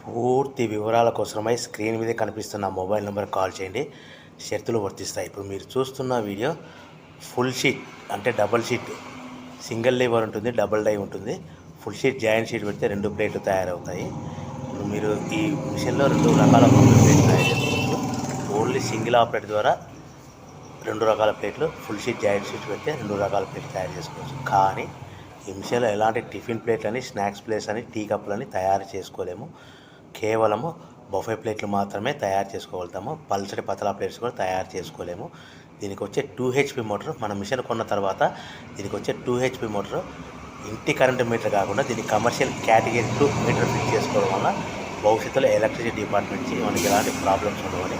పూర్తి వివరాల కోసమై స్క్రీన్ మీద కనిపిస్తున్న మొబైల్ నెంబర్ కాల్ చేయండి. షరతులు వర్తిస్తాయి. ఇప్పుడు మీరు చూస్తున్న వీడియో ఫుల్ షీట్ అంటే డబల్ షీట్, సింగిల్ లివర్ ఉంటుంది, డబుల్ డై ఉంటుంది. ఫుల్ షీట్ జాయింట్ షీట్ పెడితే 2 ప్లేట్లు తయారవుతాయి. ఇప్పుడు మీరు ఈ మిషన్లో 2 రకాల బఫే ప్లేట్లు తయారు చేసుకోవచ్చు. ఓన్లీ సింగిల్ ఆపరేట్ ద్వారా 2 రకాల ప్లేట్లు, ఫుల్ షీట్ జాయింట్ షీట్ పెడితే 2 రకాల ప్లేట్లు తయారు చేసుకోవచ్చు. కానీ ఈ మిషన్లో ఎలాంటి టిఫిన్ ప్లేట్లని, స్నాక్స్ ప్లేట్స్ అని, టీ కప్పులని తయారు చేసుకోలేము. కేవలము బఫే ప్లేట్లు మాత్రమే తయారు చేసుకోగలుగుతాము. పల్చటి పతలా ప్లేట్స్ కూడా తయారు చేసుకోలేము. దీనికి వచ్చే 2 HP మోటార్, మన మిషన్ కొన్న తర్వాత దీనికి వచ్చే 2 HP మోటార్ ఇంటి కరెంటు మీటర్ కాకుండా దీనికి కమర్షియల్ కేటగిరీ 2 మీటర్ ఫిట్ చేసుకోవడం వల్ల భవిష్యత్తులో ఎలక్ట్రిసిటీ డిపార్ట్మెంట్ నుంచి మనకి ఎలాంటి ప్రాబ్లమ్స్ ఉండవని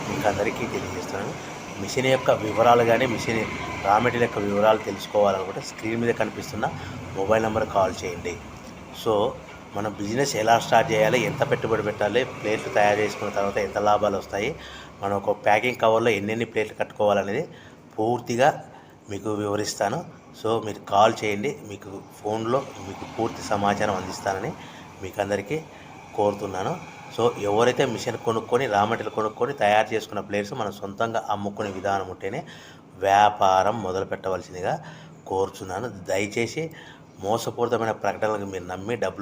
మీకు అందరికీ తెలియజేస్తున్నాను. మిషన్ యొక్క వివరాలు కానీ, మిషన్ రా మెటీరియల్ యొక్క వివరాలు తెలుసుకోవాలనుకుంటే స్క్రీన్ మీద కనిపిస్తున్న మొబైల్ నెంబర్ కాల్ చేయండి. సో మన బిజినెస్ ఎలా స్టార్ట్ చేయాలి, ఎంత పెట్టుబడి పెట్టాలి, ప్లేట్లు తయారు చేసుకున్న తర్వాత ఎంత లాభాలు వస్తాయి, మనం ఒక ప్యాకింగ్ కవర్లో ఎన్నెన్ని ప్లేట్లు కట్టుకోవాలనేది పూర్తిగా మీకు వివరిస్తాను. సో మీరు కాల్ చేయండి, మీకు ఫోన్లో మీకు పూర్తి సమాచారం అందిస్తానని మీకు అందరికీ కోరుతున్నాను. సో ఎవరైతే మిషన్ కొనుక్కొని, రా మెటీరియల్ కొనుక్కొని తయారు చేసుకున్న ప్లేట్స్ మనం సొంతంగా అమ్ముకునే విధానం ఉంటేనే వ్యాపారం మొదలు పెట్టవలసిందిగా కోరుచున్నాను. దయచేసి మోసపూరితమైన ప్రకటనలకు మీరు నమ్మి డబ్బులు